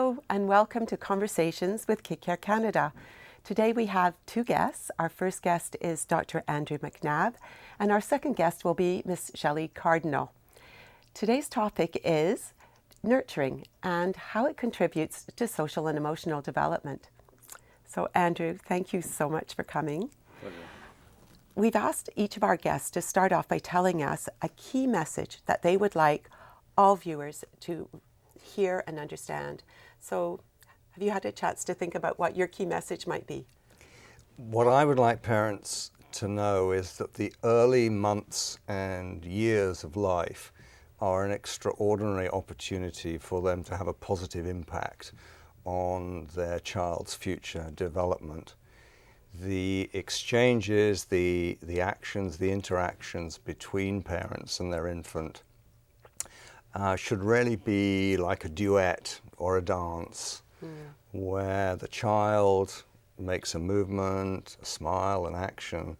Hello and welcome to Conversations with KidCareCanada. Today we have two guests. Our first guest is Dr. Andrew Macnab and our second guest will be Miss Shelley Cardinal. Today's topic is nurturing and how it contributes to social and emotional development. So Andrew, thank you so much for coming. Pleasure. We've asked each of our guests to start off by telling us a key message that they would like all viewers to hear and understand. So have you had a chance to think about what your key message might be? What I would like parents to know is that the early months and years of life are an extraordinary opportunity for them to have a positive impact on their child's future development. The exchanges, the actions, the interactions between parents and their infant should really be like a duet or a dance, where the child makes a movement, a smile, an action,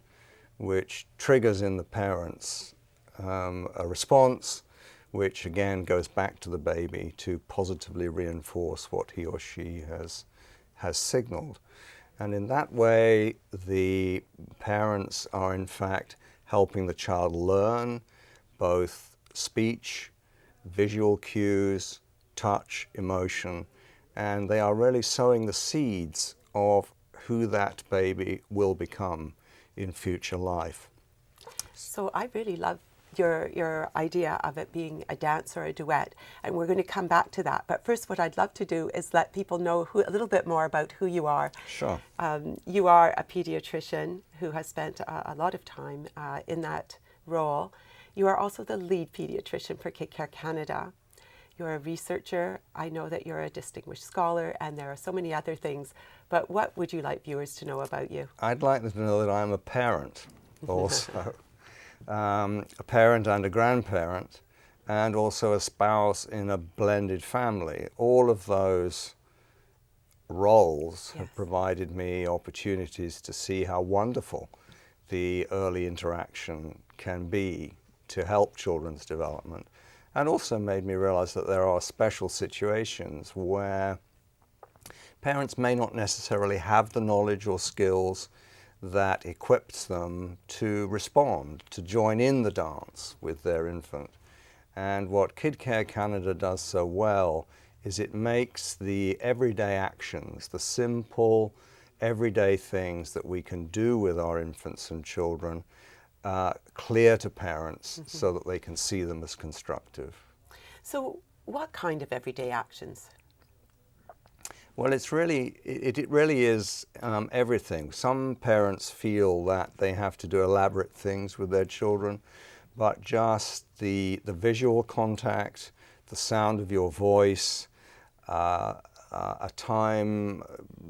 which triggers in the parents a response, which again goes back to the baby to positively reinforce what he or she has signaled. And in that way, the parents are in fact helping the child learn both speech, visual cues, touch, emotion, and they are really sowing the seeds of who that baby will become in future life. So I really love your idea of it being a dance or a duet, and we're going to come back to that. But first, what I'd love to do is let people know a little bit more about who you are. Sure. You are a pediatrician who has spent a lot of time in that role. You are also the lead pediatrician for KidCareCanada. You're a researcher. I know that you're a distinguished scholar, and there are so many other things. But what would you like viewers to know about you? I'd like them to know that I'm a parent also. A parent and a grandparent, and also a spouse in a blended family. All of those roles have provided me opportunities to see how wonderful the early interaction can be to help children's development, and also made me realize that there are special situations where parents may not necessarily have the knowledge or skills that equips them to respond, to join in the dance with their infant. And what KidCareCanada does so well is it makes the everyday actions, the simple everyday things that we can do with our infants and children, clear to parents so that they can see them as constructive. So what kind of everyday actions? Well, it really is everything. Some parents feel that they have to do elaborate things with their children, but just the visual contact, the sound of your voice, a time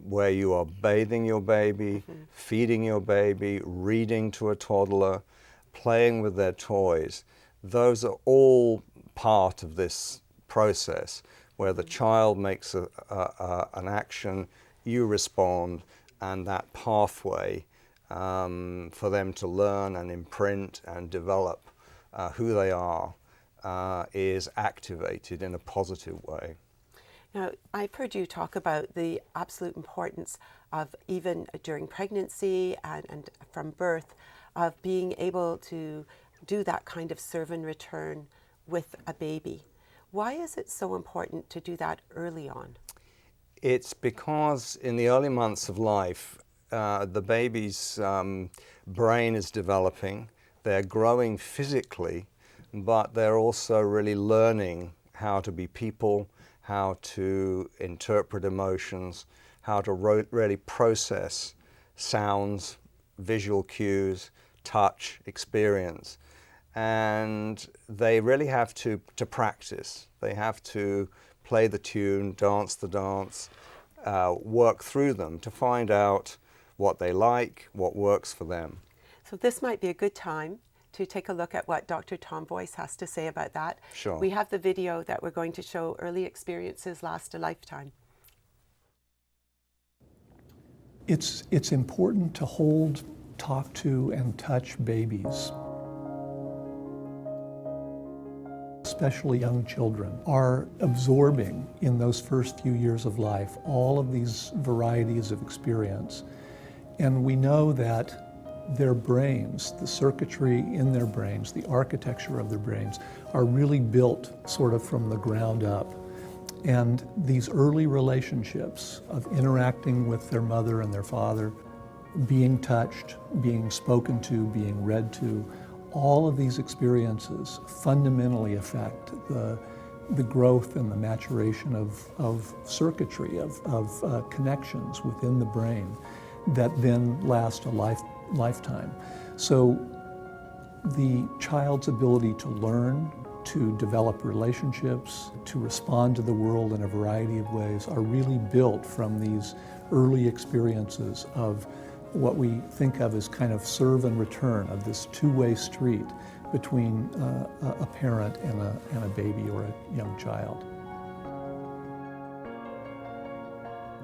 where you are bathing your baby, feeding your baby, reading to a toddler, playing with their toys. Those are all part of this process where the child makes an action, you respond, and that pathway for them to learn and imprint and develop who they are is activated in a positive way. Now, I've heard you talk about the absolute importance of, even during pregnancy and from birth, of being able to do that kind of serve and return with a baby. Why is it so important to do that early on? It's because in the early months of life, the baby's brain is developing. They're growing physically, but they're also really learning how to be people, how to interpret emotions, how to really process sounds, visual cues, touch, experience. And they really have to practice. They have to play the tune, dance the dance, work through them to find out what they like, what works for them. So this might be a good time to take a look at what Dr. Tom Boyce has to say about that. Sure. We have the video that we're going to show, Early Experiences Last a Lifetime. It's important to hold, talk to, and touch babies. especially young children, are absorbing in those first few years of life all of these varieties of experience. And we know that their brains, the circuitry in their brains, the architecture of their brains, are really built sort of from the ground up. And these early relationships of interacting with their mother and their father, being touched, being spoken to, being read to, all of these experiences fundamentally affect the growth and the maturation of circuitry, of connections within the brain that then last a lifetime. So the child's ability to learn, to develop relationships, to respond to the world in a variety of ways are really built from these early experiences of what we think of as kind of serve and return, of this two-way street between a parent and a baby or a young child.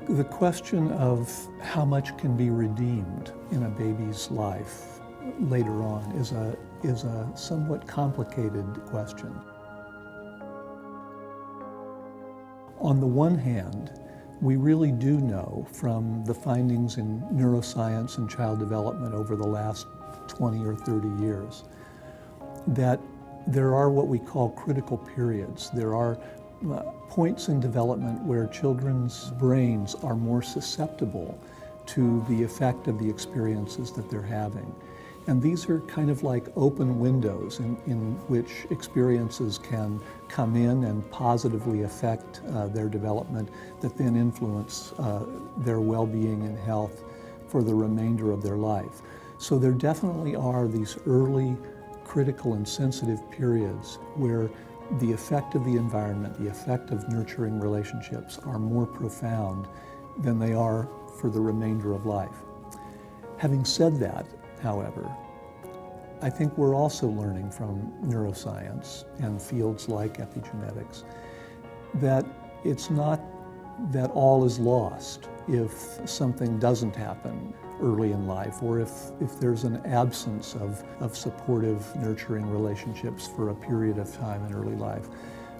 The question of how much can be redeemed in a baby's life later on is a somewhat complicated question. On the one hand, we really do know from the findings in neuroscience and child development over the last 20 or 30 years that there are what we call critical periods. There are points in development where children's brains are more susceptible to the effect of the experiences that they're having. And these are kind of like open windows in which experiences can come in and positively affect their development that then influence their well-being and health for the remainder of their life. So there definitely are these early critical and sensitive periods where the effect of the environment, the effect of nurturing relationships are more profound than they are for the remainder of life. Having said that, however, I think we're also learning from neuroscience and fields like epigenetics that it's not that all is lost if something doesn't happen early in life, or if there's an absence of supportive, nurturing relationships for a period of time in early life.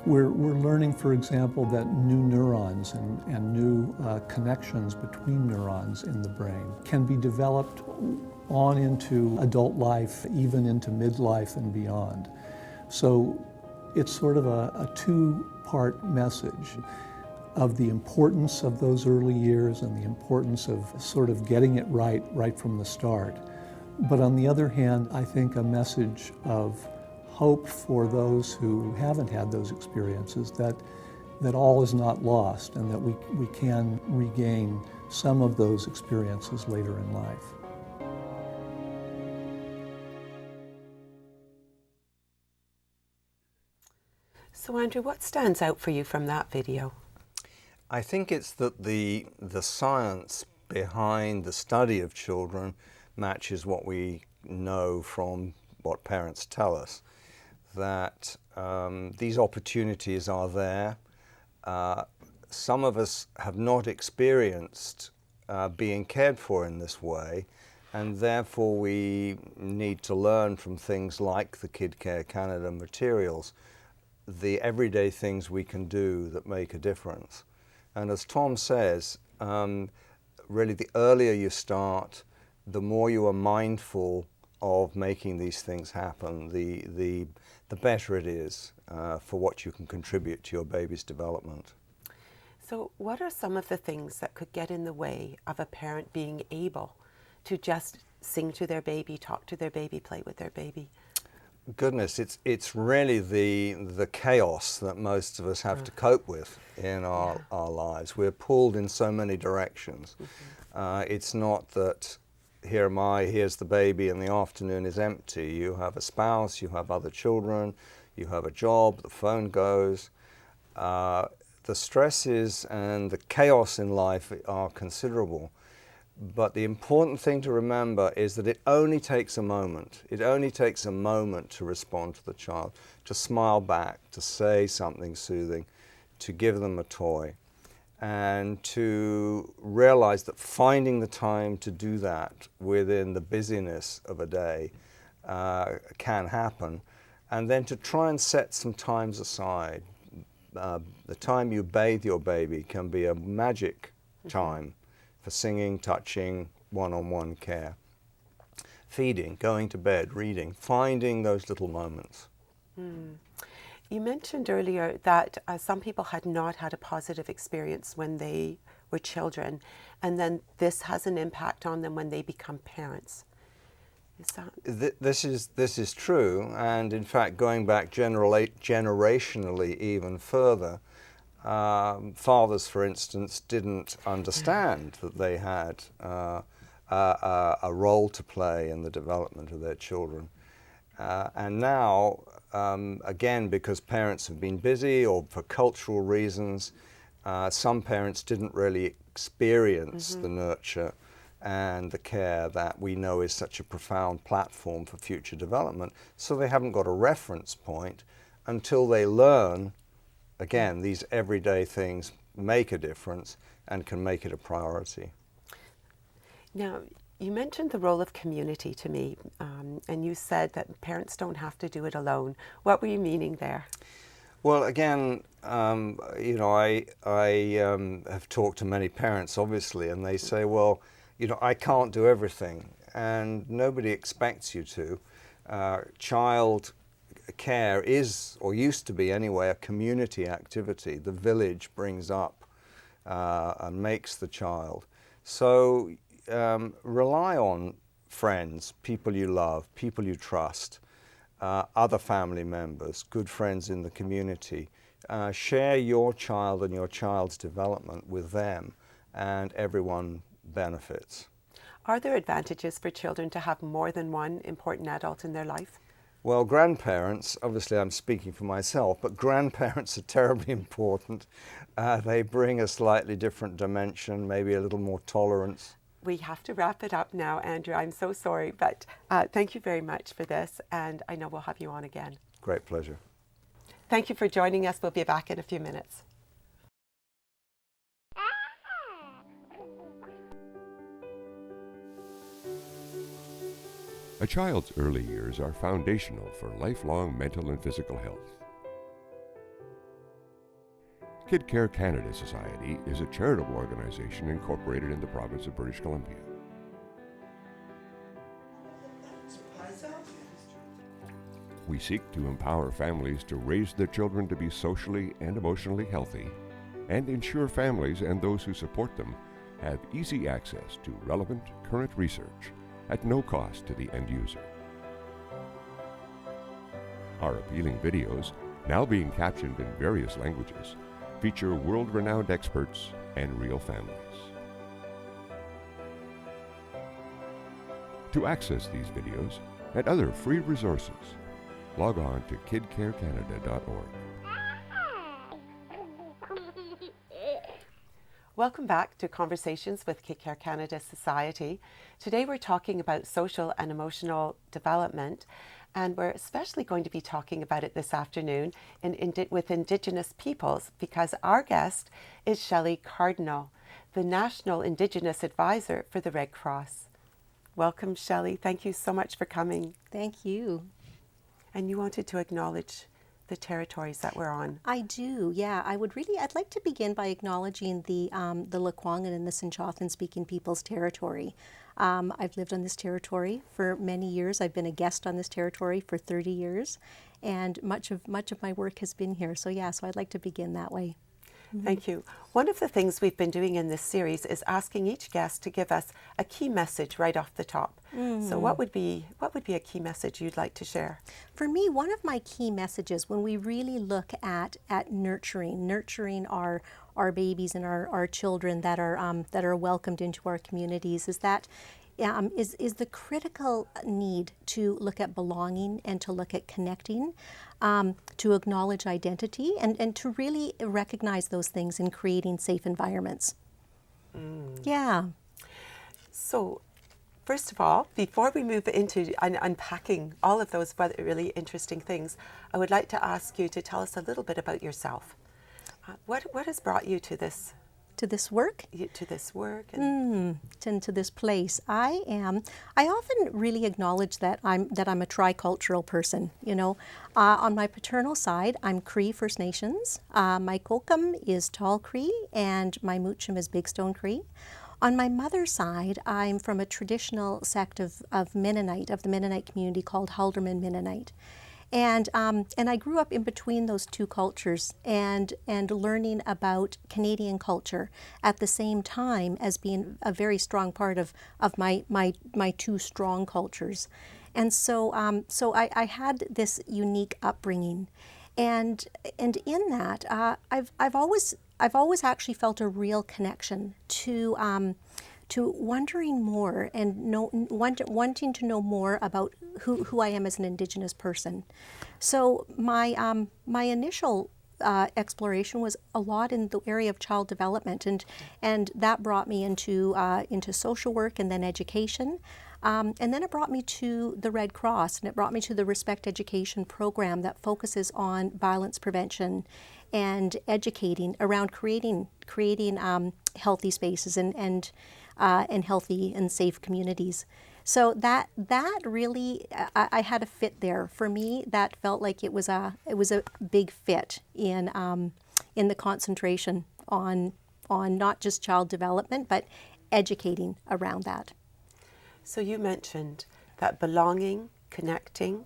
We're learning, for example, that new neurons and new connections between neurons in the brain can be developed on into adult life, even into midlife and beyond. So it's sort of a two-part message of the importance of those early years and the importance of sort of getting it right from the start. But on the other hand, I think a message of hope for those who haven't had those experiences, that all is not lost and that we can regain some of those experiences later in life. So Andrew, what stands out for you from that video? I think it's that the science behind the study of children matches what we know from what parents tell us, that these opportunities are there. Some of us have not experienced being cared for in this way, and therefore we need to learn from things like the KidCareCanada materials, the everyday things we can do that make a difference. And as Tom says, really the earlier you start, the more you are mindful of making these things happen, the better it is for what you can contribute to your baby's development. So what are some of the things that could get in the way of a parent being able to just sing to their baby, talk to their baby, play with their baby? Goodness, it's really the chaos that most of us have to cope with in our lives. We're pulled in so many directions. It's not that here am I, here's the baby, and the afternoon is empty. You have a spouse, you have other children, you have a job, the phone goes. The stresses and the chaos in life are considerable. But the important thing to remember is that it only takes a moment. It only takes a moment to respond to the child, to smile back, to say something soothing, to give them a toy, and to realize that finding the time to do that within the busyness of a day can happen, and then to try and set some times aside. The time you bathe your baby can be a magic time for singing, touching, one-on-one care. Feeding, going to bed, reading, finding those little moments. You mentioned earlier that some people had not had a positive experience when they were children, and then this has an impact on them when they become parents. Is that... This is true, and in fact, going back generationally even further, fathers, for instance, didn't understand that they had a role to play in the development of their children. And now, again, because parents have been busy or for cultural reasons, some parents didn't really experience the nurture and the care that we know is such a profound platform for future development. So they haven't got a reference point until they learn, again, these everyday things make a difference and can make it a priority. Now, you mentioned the role of community to me, and you said that parents don't have to do it alone. What were you meaning there? Well, again, you know, I have talked to many parents, obviously, and they say, well, you know, I can't do everything, and nobody expects you to. Child care is, or used to be anyway, a community activity. The village brings up and makes the child. So rely on friends, people you love, people you trust, other family members, good friends in the community. Share your child and your child's development with them, and everyone benefits. Are there advantages for children to have more than one important adult in their life? Well, grandparents, obviously I'm speaking for myself, but grandparents are terribly important. They bring a slightly different dimension, maybe a little more tolerance. We have to wrap it up now, Andrew. I'm so sorry, but thank you very much for this, and I know we'll have you on again. Great pleasure. Thank you for joining us. We'll be back in a few minutes. A child's early years are foundational for lifelong mental and physical health. KidCareCanada Society is a charitable organization incorporated in the province of British Columbia. We seek to empower families to raise their children to be socially and emotionally healthy, and ensure families and those who support them have easy access to relevant, current research at no cost to the end user. Our appealing videos, now being captioned in various languages, feature world-renowned experts and real families. To access these videos and other free resources, log on to KidCareCanada.org. Welcome back to Conversations with KidCareCanada Society. Today we're talking about social and emotional development, and we're especially going to be talking about it this afternoon with Indigenous peoples, because our guest is Shelley Cardinal, the National Indigenous Advisor for the Red Cross. Welcome, Shelley. Thank you so much for coming. Thank you. And you wanted to acknowledge the territories that we're on. I do, yeah. I'd like to begin by acknowledging the Lekwungen and the Sinchothan speaking people's territory. I've lived on this territory for many years. I've been a guest on this territory for 30 years, and much of my work has been here. So yeah, so I'd like to begin that way. Thank you. One of the things we've been doing in this series is asking each guest to give us a key message right off the top. So what would be a key message you'd like to share? For me, one of my key messages when we really look at nurturing our babies and our children that are welcomed into our communities is that is the critical need to look at belonging and to look at connecting, to acknowledge identity, and to really recognize those things in creating safe environments. Yeah. So, first of all, before we move into unpacking all of those really interesting things, I would like to ask you to tell us a little bit about yourself. What has brought you to this this work. To this work and To this place. I often really acknowledge that I'm a tricultural person. You know, on my paternal side, I'm Cree First Nations. My Kokam is Tall Cree, and my Moochum is Big Stone Cree. On my mother's side, I'm from a traditional sect of Mennonite, of the Mennonite community called Halderman Mennonite. And I grew up in between those two cultures and learning about Canadian culture at the same time as being a very strong part of my two strong cultures. And so I had this unique upbringing. And in that, I've always actually felt a real connection to wondering more and wanting to know more about who I am as an Indigenous person. So my initial exploration was a lot in the area of child development, and that brought me into social work and then education. And then it brought me to the Red Cross, and it brought me to the Respect Education program that focuses on violence prevention and educating around creating healthy spaces and healthy and safe communities. So that really, I had a fit there. For me, that felt like it was a big fit in the concentration on not just child development, but educating around that. So you mentioned that belonging, connecting,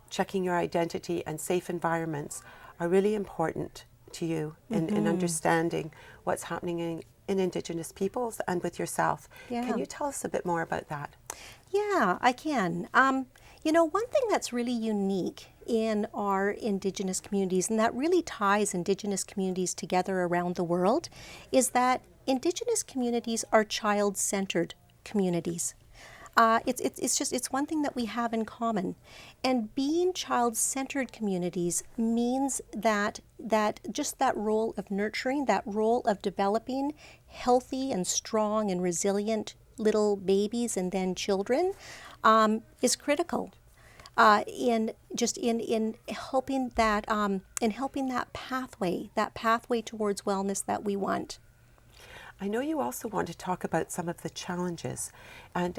checking your identity, and safe environments are really important to you in understanding what's happening in Indigenous peoples and with yourself. Yeah. Can you tell us a bit more about that? Yeah, I can. You know, one thing that's really unique in our Indigenous communities, and that really ties Indigenous communities together around the world, is that Indigenous communities are child-centered communities. It's one thing that we have in common, and being child-centered communities means that just that role of nurturing, that role of developing healthy and strong and resilient little babies and then children is critical in helping that pathway towards wellness that we want. I know you also want to talk about some of the challenges, and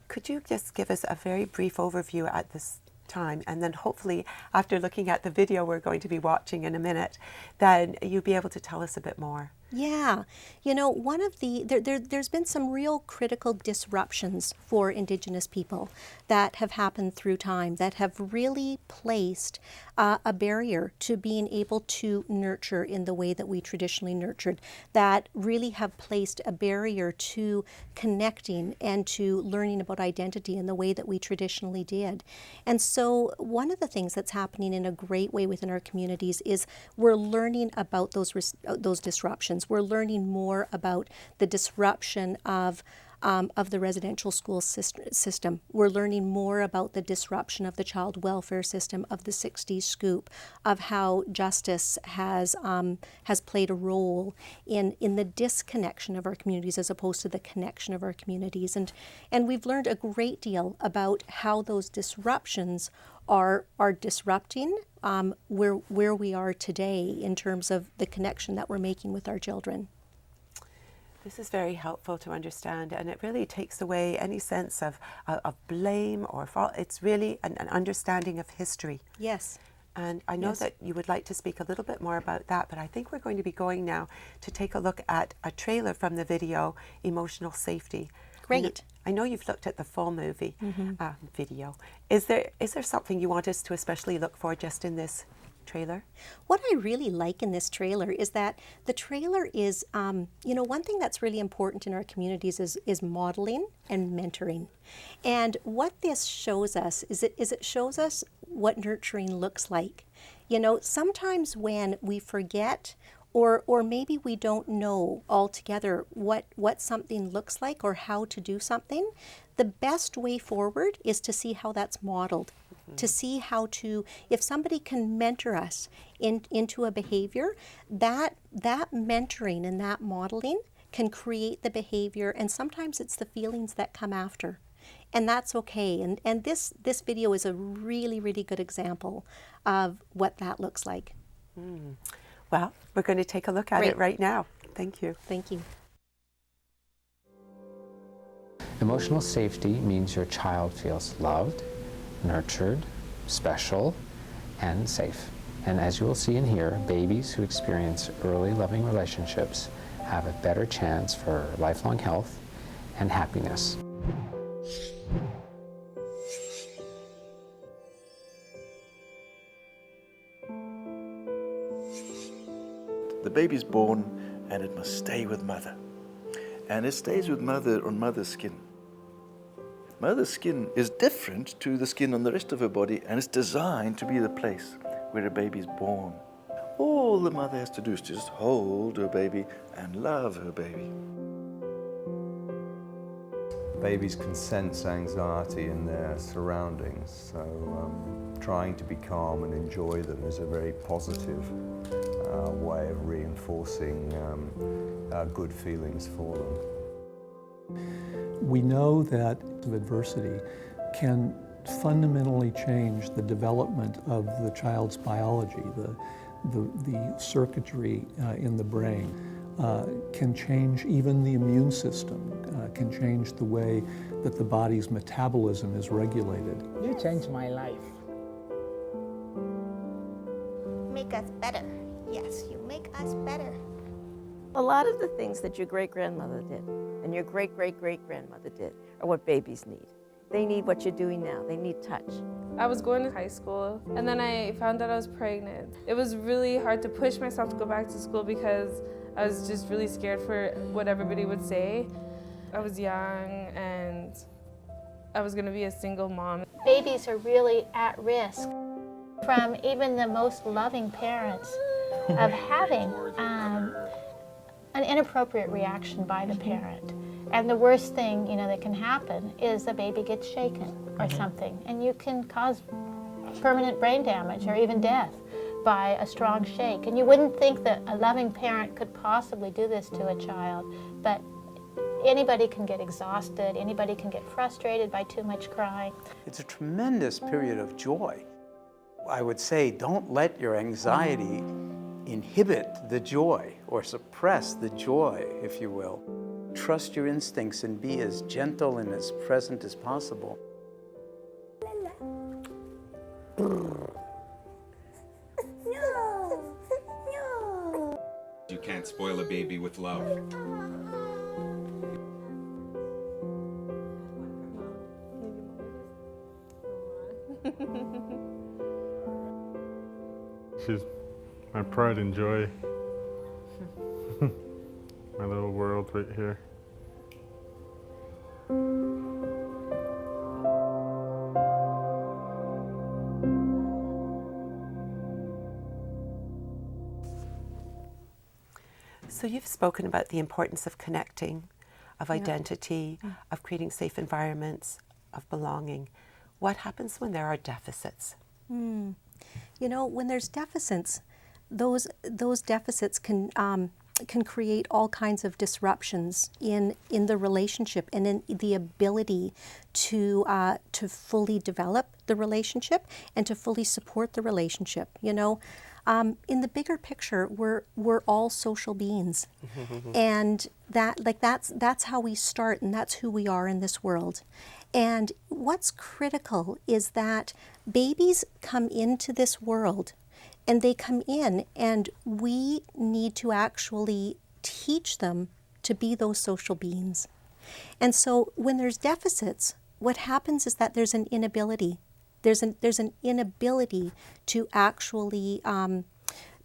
could you just give us a very brief overview at this time, and then hopefully after looking at the video we're going to be watching in a minute, then you'll be able to tell us a bit more. Yeah, you know, one of there's been some real critical disruptions for Indigenous people that have happened through time that have really placed a barrier to being able to nurture in the way that we traditionally nurtured, that really have placed a barrier to connecting and to learning about identity in the way that we traditionally did. And so one of the things that's happening in a great way within our communities is we're learning about those disruptions. We're learning more about the disruption of the residential school system. We're learning more about the disruption of the child welfare system, of the 60s scoop, of how justice has played a role in the disconnection of our communities as opposed to the connection of our communities. And we've learned a great deal about how those disruptions are disrupting where we are today in terms of the connection that we're making with our children. This is very helpful to understand, and it really takes away any sense of blame or fault. It's really an understanding of history. Yes. And I know that you would like to speak a little bit more about that, but I think we're going to be going now to take a look at a trailer from the video, Emotional Safety. Great. I know you've looked at the full movie video. Is there something you want us to especially look for just in this trailer? What I really like in this trailer is that the trailer is, one thing that's really important in our communities is modeling and mentoring. And what this shows us is it shows us what nurturing looks like. You know, sometimes when we forget or maybe we don't know altogether what something looks like or how to do something, the best way forward is to see how that's modeled. To see how to, if somebody can mentor us into a behavior, that mentoring and that modeling can create the behavior, and sometimes it's the feelings that come after. And that's okay. And this video is a really, really good example of what that looks like. Well, we're going to take a look at it right now. Thank you. Thank you. Emotional safety means your child feels loved, nurtured, special, and safe. And as you will see and hear, babies who experience early loving relationships have a better chance for lifelong health and happiness. The baby's born and it must stay with mother. And it stays with mother on mother's skin. Mother's skin is different to the skin on the rest of her body, and it's designed to be the place where a baby's born. All the mother has to do is just hold her baby and love her baby. Babies can sense anxiety in their surroundings, so trying to be calm and enjoy them is a very positive way of reinforcing good feelings for them. We know that adversity can fundamentally change the development of the child's biology, the circuitry in the brain, can change even the immune system, can change the way that the body's metabolism is regulated. You changed my life. Make us better. Yes, you make us better. A lot of the things that your great-grandmother did and your great-great-great-grandmother did are what babies need. They need what you're doing now. They need touch. I was going to high school, and then I found out I was pregnant. It was really hard to push myself to go back to school because I was just really scared for what everybody would say. I was young, and I was going to be a single mom. Babies are really at risk from even the most loving parents of having an inappropriate reaction by the parent. And the worst thing, that can happen is the baby gets shaken or something, and you can cause permanent brain damage or even death by a strong shake. And you wouldn't think that a loving parent could possibly do this to a child, but anybody can get exhausted, anybody can get frustrated by too much crying. It's a tremendous period of joy. I would say don't let your anxiety inhibit the joy or suppress the joy, if you will. Trust your instincts and be as gentle and as present as possible. You can't spoil a baby with love. She's my pride and joy. My little world right here. So you've spoken about the importance of connecting, of identity, of creating safe environments, of belonging. What happens when there are deficits? When there's deficits, those deficits can create all kinds of disruptions in the relationship and in the ability to fully develop the relationship and to fully support the relationship. In the bigger picture, we're all social beings, and that's how we start, and that's who we are in this world. And what's critical is that babies come into this world, and they come in, and we need to actually teach them to be those social beings. And so when there's deficits, what happens is that there's an inability. There's an inability to actually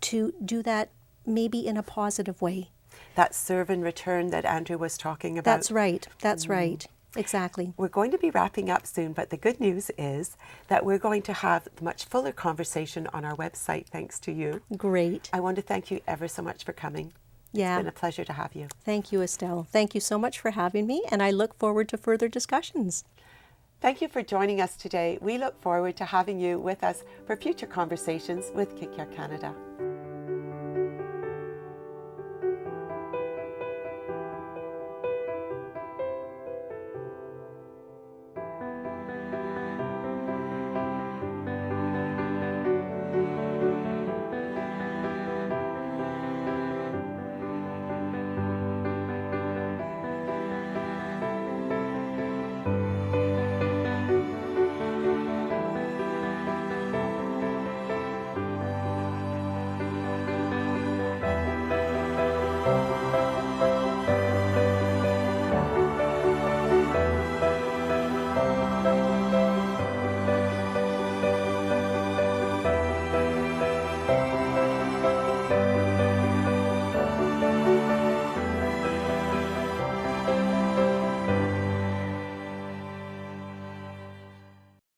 to do that maybe in a positive way. That serve and return that Andrew was talking about. That's right. That's right. Exactly. We're going to be wrapping up soon, but the good news is that we're going to have a much fuller conversation on our website thanks to you. Great. I want to thank you ever so much for coming. Yeah. It's been a pleasure to have you. Thank you, Estelle. Thank you so much for having me, and I look forward to further discussions. Thank you for joining us today. We look forward to having you with us for future conversations with KidCare Canada.